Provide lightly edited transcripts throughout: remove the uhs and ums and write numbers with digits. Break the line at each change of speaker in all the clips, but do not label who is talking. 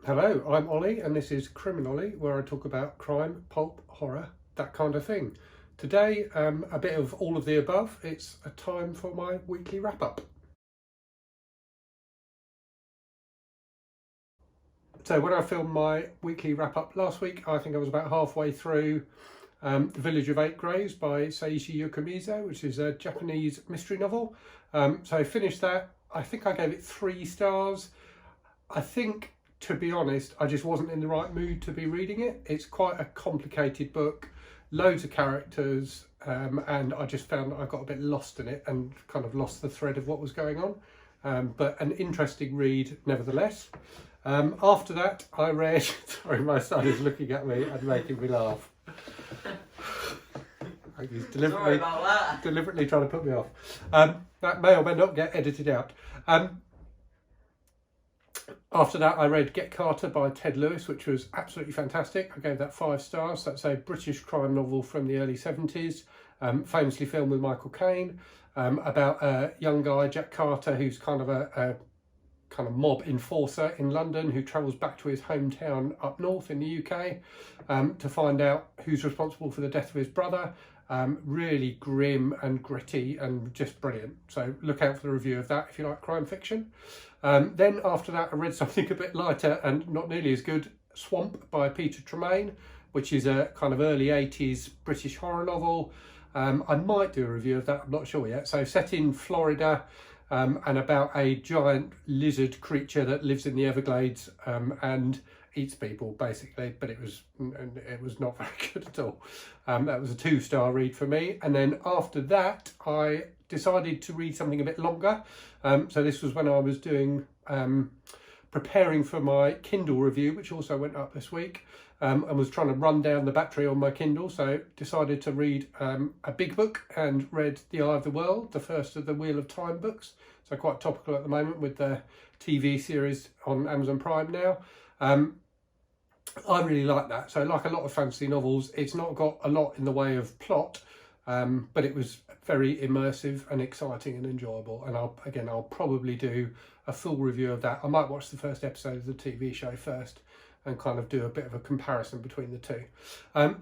Hello, I'm Ollie and this is CriminOlly, where I talk about crime, pulp, horror, that kind of thing. Today, a bit of all of the above. It's a time for my weekly wrap-up. So when I filmed my weekly wrap-up last week, I think I was about halfway through The Village of Eight Graves by Seiichi Yokomizo, which is a Japanese mystery novel. So I finished that. I think I gave it 3 stars. I think, to be honest, I just wasn't in the right mood to be reading it. It's quite a complicated book, loads of characters, and I just found that I got a bit lost in it and kind of lost the thread of what was going on. But an interesting read nevertheless. After that, I read, sorry, my son is looking at me and making me laugh. He's deliberately trying to put me off. That may or may not get edited out. After that, I read Get Carter by Ted Lewis, which was absolutely fantastic. I gave that 5 stars. That's a British crime novel from the early 70s, famously filmed with Michael Caine, about a young guy, Jack Carter, who's kind of a kind of mob enforcer in London who travels back to his hometown up north in the UK to find out who's responsible for the death of his brother. Really grim and gritty and just brilliant. So look out for the review of that if you like crime fiction. Then after that, I read something a bit lighter and not nearly as good, Swamp by Peter Tremaine, which is a kind of early 80s British horror novel. I might do a review of that, I'm not sure yet. So set in Florida, and about a giant lizard creature that lives in the Everglades and eats people basically, but it was not very good at all. That was a 2-star read for me. And then after that, I decided to read something a bit longer. So this was when I was doing preparing for my Kindle review, which also went up this week, and was trying to run down the battery on my Kindle. So decided to read a big book and read The Eye of the World, the first of the Wheel of Time books. So quite topical at the moment with the TV series on Amazon Prime now. I really like that. So like a lot of fantasy novels, it's not got a lot in the way of plot, but it was very immersive and exciting and enjoyable. And I'll probably do a full review of that. I might watch the first episode of the TV show first and kind of do a bit of a comparison between the two.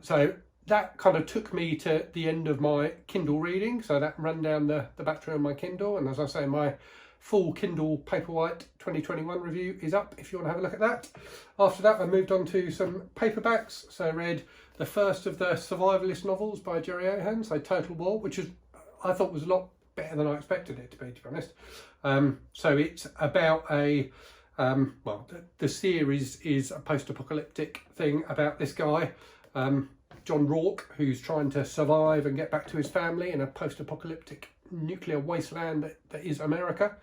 So that kind of took me to the end of my Kindle reading. So that ran down the battery on my Kindle. And as I say, my full Kindle Paperwhite 2021 review is up if you want to have a look at that. After that, I moved on to some paperbacks. So I read the first of the survivalist novels by Jerry Ohan, so Total War, which I thought was a lot better than I expected it to be honest. So it's about the series is a post-apocalyptic thing about this guy, John Rourke, who's trying to survive and get back to his family in a post-apocalyptic nuclear wasteland that is America.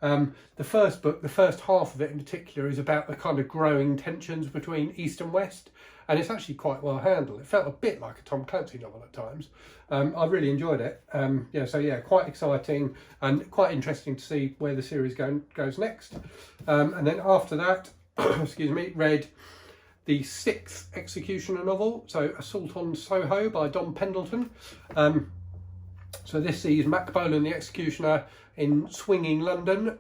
The first book, the first half of it in particular, is about the kind of growing tensions between East and West, and it's actually quite well handled. It felt a bit like a Tom Clancy novel at times. I really enjoyed it. Quite exciting and quite interesting to see where the series goes next. And then after that, read the 6th Executioner novel, so Assault on Soho by Don Pendleton. So this sees Mac Bolan, the executioner, in swinging London.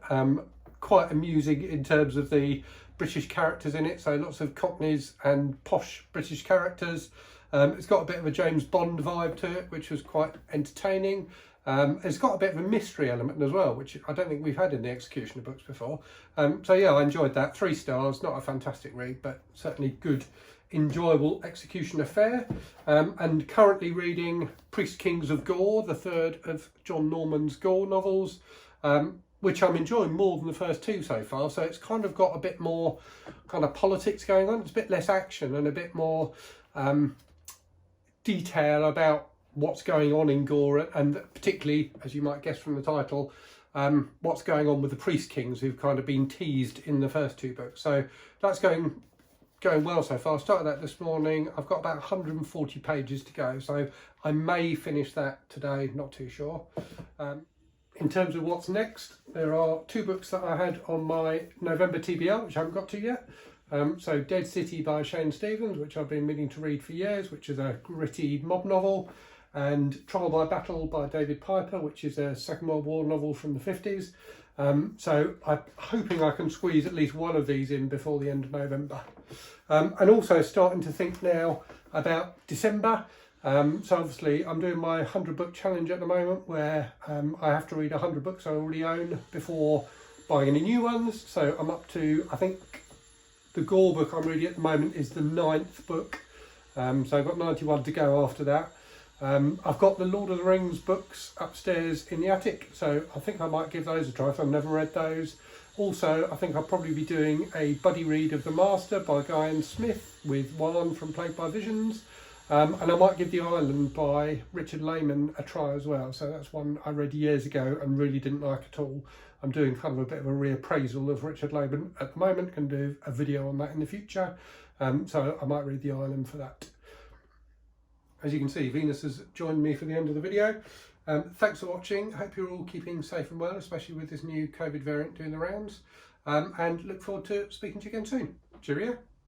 Quite amusing in terms of the British characters in it, so lots of Cockneys and posh British characters. It's got a bit of a James Bond vibe to it, which was quite entertaining. It's got a bit of a mystery element as well, which I don't think we've had in the Executioner books before. I enjoyed that. 3 stars, not a fantastic read, but certainly good, enjoyable execution affair. And currently reading Priest Kings of Gore, the 3rd of John Norman's Gore novels, which I'm enjoying more than the first 2 so far. So it's kind of got a bit more kind of politics going on. It's a bit less action and a bit more detail about what's going on in Gore, and particularly, as you might guess from the title, what's going on with the Priest Kings who've kind of been teased in the first 2 books. So that's going well so far. I started that this morning. I've got about 140 pages to go, so I may finish that today, not too sure. In terms of what's next, there are 2 books that I had on my November TBR, which I haven't got to yet. So Dead City by Shane Stevens, which I've been meaning to read for years, which is a gritty mob novel, and Trial by Battle by David Piper, which is a Second World War novel from the 50s. So I'm hoping I can squeeze at least one of these in before the end of November. And also starting to think now about December. So obviously I'm doing my 100 book challenge at the moment, where I have to read 100 books I already own before buying any new ones. So I'm up to, I think the Gore book I'm reading at the moment is the 9th book. So I've got 91 to go after that. I've got the Lord of the Rings books upstairs in the attic, so I think I might give those a try if I've never read those. Also, I think I'll probably be doing a buddy read of The Master by Guy and Smith with Juan from Plagued by Visions. And I might give The Island by Richard Layman a try as well. So that's one I read years ago and really didn't like at all. I'm doing kind of a bit of a reappraisal of Richard Layman at the moment, can do a video on that in the future. So I might read The Island for that. As you can see, Venus has joined me for the end of the video. Thanks for watching. I hope you're all keeping safe and well, especially with this new COVID variant doing the rounds. And look forward to speaking to you again soon. Cheerio.